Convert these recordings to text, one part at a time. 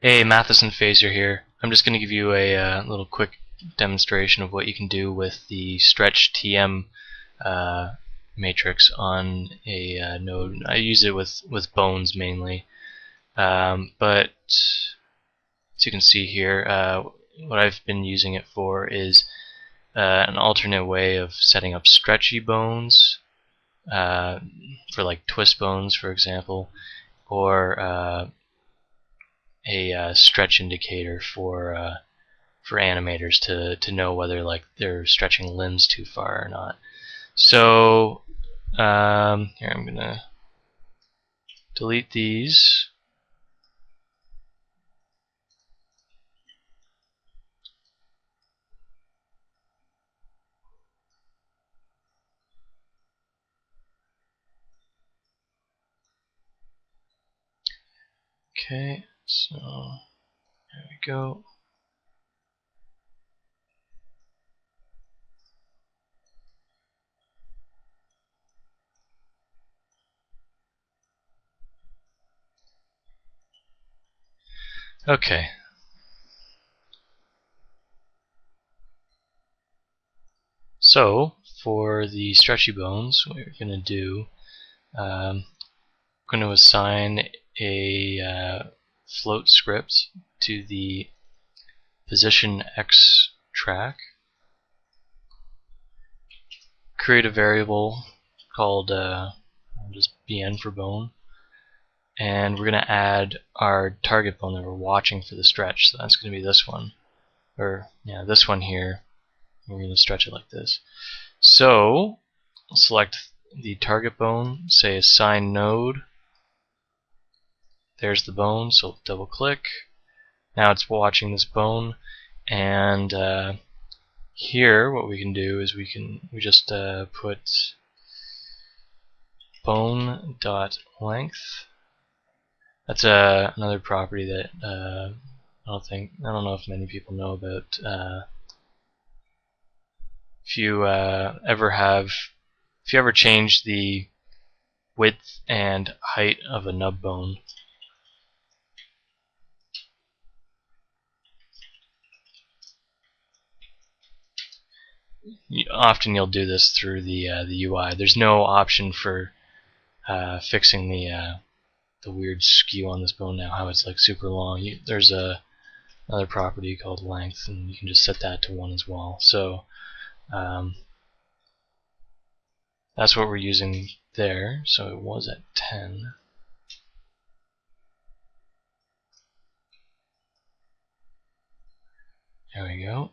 Hey, Matheson Phaser here. I'm just going to give you a little quick demonstration of what you can do with the StretchTM matrix on a node. I use it with bones mainly, but as you can see here, what I've been using it for is an alternate way of setting up stretchy bones for like twist bones, for example, or a stretch indicator for animators to know whether like they're stretching limbs too far or not. So here I'm gonna delete these. Okay, so there we go. Okay. So for the stretchy bones, what we're going to do, I'm going to assign a float script to the position X track, create a variable called just bn for bone, and we're going to add our target bone that we're watching for the stretch. So that's going to be this one, or yeah, this one here. We're going to stretch it like this. So I'll select the target bone, say assign node. There's the bone, so double click. Now it's watching this bone, and here what we can do is we just put bone.length. That's another property that I don't know if many people know about. If you ever change the width and height of a nub bone, often you'll do this through the UI. There's no option for fixing the weird skew on this bone now, how it's like super long. There's another property called length, and you can just set that to 1 as well. So that's what we're using there. So it was at 10. There we go.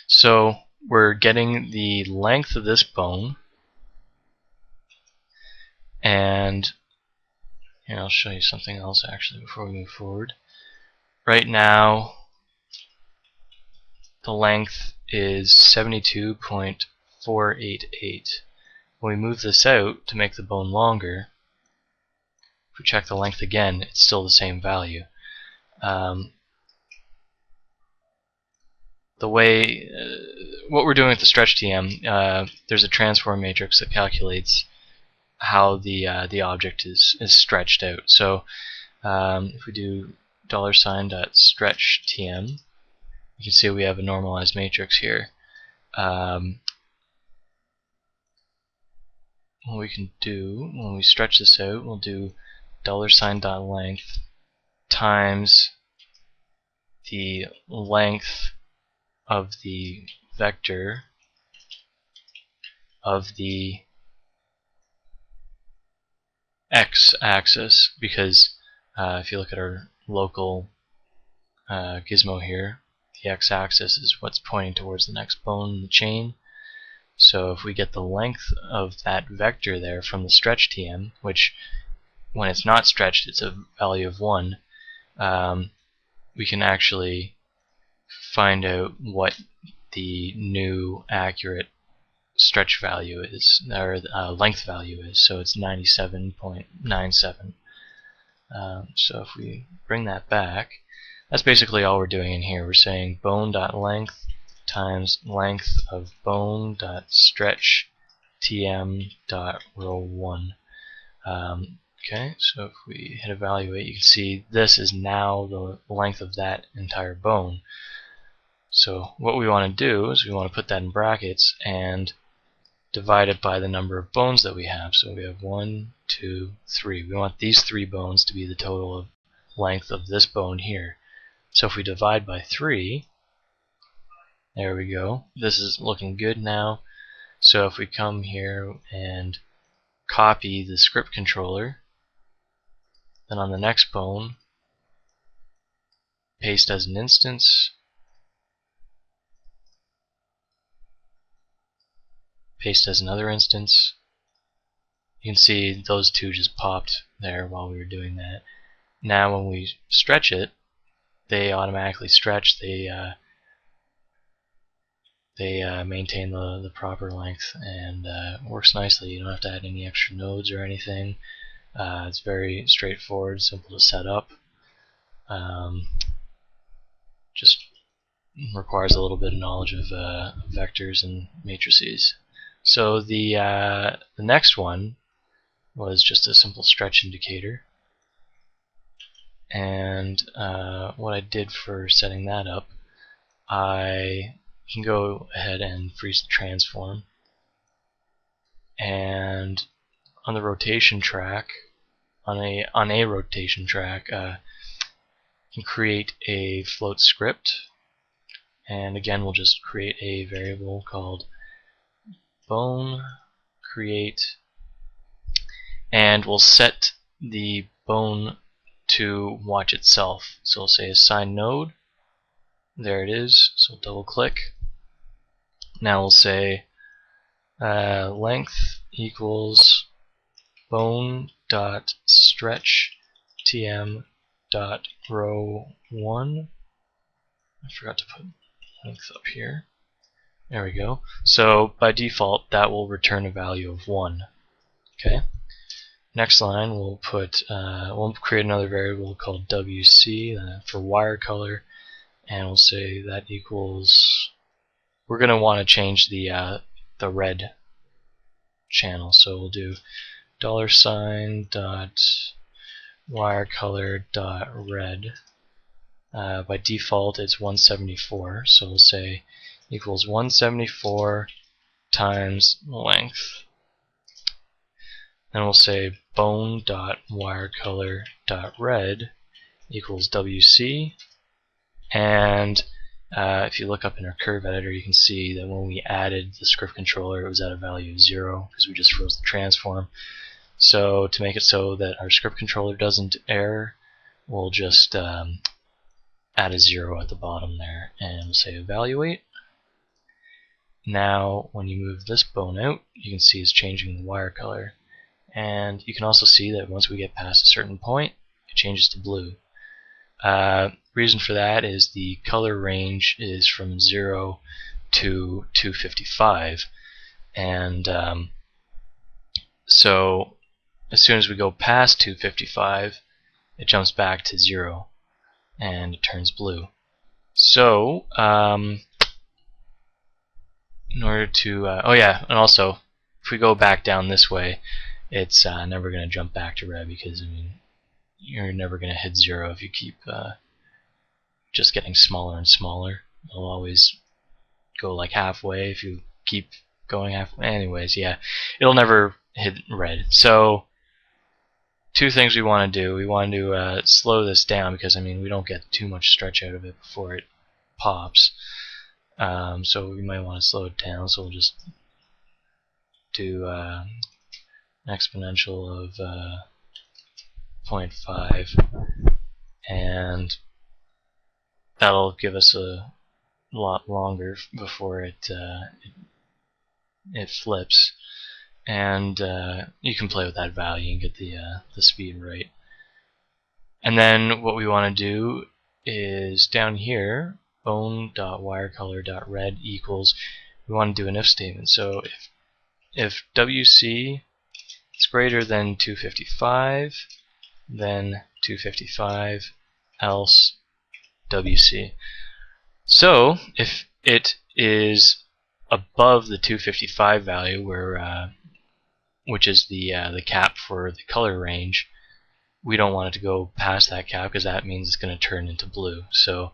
So we're getting the length of this bone, and here, I'll show you something else actually before we move forward. Right now the length is 72.488. When we move this out to make the bone longer, if we check the length again, it's still the same value. The way what we're doing with the StretchTM, there's a transform matrix that calculates how the object is stretched out. So if we do $.stretchtm, you can see we have a normalized matrix here. What we can do when we stretch this out, we'll do $.length times the length of the vector of the x-axis, because if you look at our local gizmo here, the x-axis is what's pointing towards the next bone in the chain. So if we get the length of that vector there from the StretchTM, which when it's not stretched it's a value of 1, we can actually find out what the new accurate stretch value is, or length value is. So it's 97.97. So if we bring that back, that's basically all we're doing in here. We're saying bone.length times length of bone.stretchtm.row1. Okay, so if we hit evaluate, you can see this is now the length of that entire bone. So what we want to do is we want to put that in brackets and divide it by the number of bones that we have. So we have 1, 2, 3. We want these 3 bones to be the total of length of this bone here. So if we divide by 3, there we go. This is looking good now. So if we come here and copy the script controller, then on the next bone, paste as an instance, paste as another instance. You can see those two just popped there while we were doing that. Now when we stretch it, they automatically stretch. They maintain the proper length, and works nicely. You don't have to add any extra nodes or anything. It's very straightforward, simple to set up. Just requires a little bit of knowledge of vectors and matrices. So the next one was just a simple stretch indicator, and what I did for setting that up, I can go ahead and freeze the transform, and on the rotation track, on a rotation track, can create a float script, and again we'll just create a variable called bone create, and we'll set the bone to watch itself. So we'll say assign node. There it is. So we'll double click. Now we'll say length equals bone dot stretch tm dot row 1. I forgot to put length up here. There we go. So by default that will return a value of 1. Okay. Next line we'll put we'll create another variable called WC for wire color, and we'll say that equals, we're going to want to change the red channel, so we'll do $sign dot wirecolor dot red. By default it's 174, so we'll say equals 174 times length. Then we'll say bone dot wirecolor dot red equals WC, and if you look up in our curve editor, you can see that when we added the script controller, it was at a value of 0 because we just froze the transform. So to make it so that our script controller doesn't error, we'll just add a 0 at the bottom there, and we'll say evaluate. Now when you move this bone out, you can see it's changing the wire color, and you can also see that once we get past a certain point, it changes to blue. Reason for that is the color range is from 0 to 255, and so as soon as we go past 255, it jumps back to 0 and it turns blue. So in order to oh yeah, and also if we go back down this way, it's never going to jump back to red, because I mean you're never going to hit 0 if you keep just getting smaller and smaller. It'll always go like halfway if you keep going halfway. Anyways, yeah, it'll never hit red. So two things we want to do. We want to slow this down, because I mean we don't get too much stretch out of it before it pops. So we might want to slow it down. So we'll just do an exponential of 0.5, and that'll give us a lot longer before it flips. And you can play with that value and get the speed right. And then what we want to do is down here, bone.wirecolor.red equals, we want to do an if statement. So if WC is greater than 255, then 255, else WC. So if it is above the 255 value, where which is the cap for the color range, we don't want it to go past that cap because that means it's going to turn into blue. So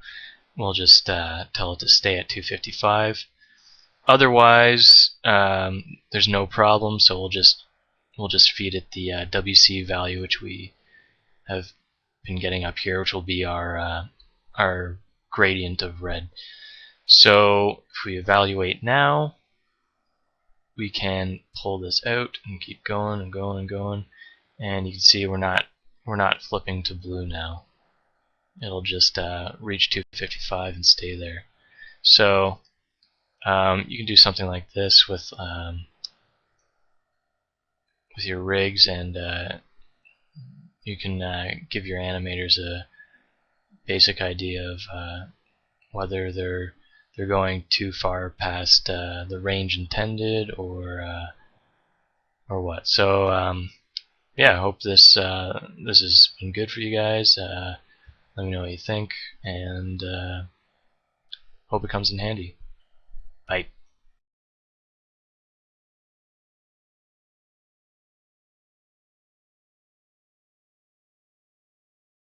we'll just tell it to stay at 255. Otherwise, there's no problem. So we'll just feed it the WC value, which we have been getting up here, which will be our gradient of red. So if we evaluate now, we can pull this out and keep going and going and going, and you can see we're not flipping to blue now. It'll just reach 255 and stay there. So you can do something like this with your rigs, and you can give your animators a basic idea of whether they're going too far past the range intended or what. So yeah, I hope this has been good for you guys. Let me know what you think, and hope it comes in handy. Bye.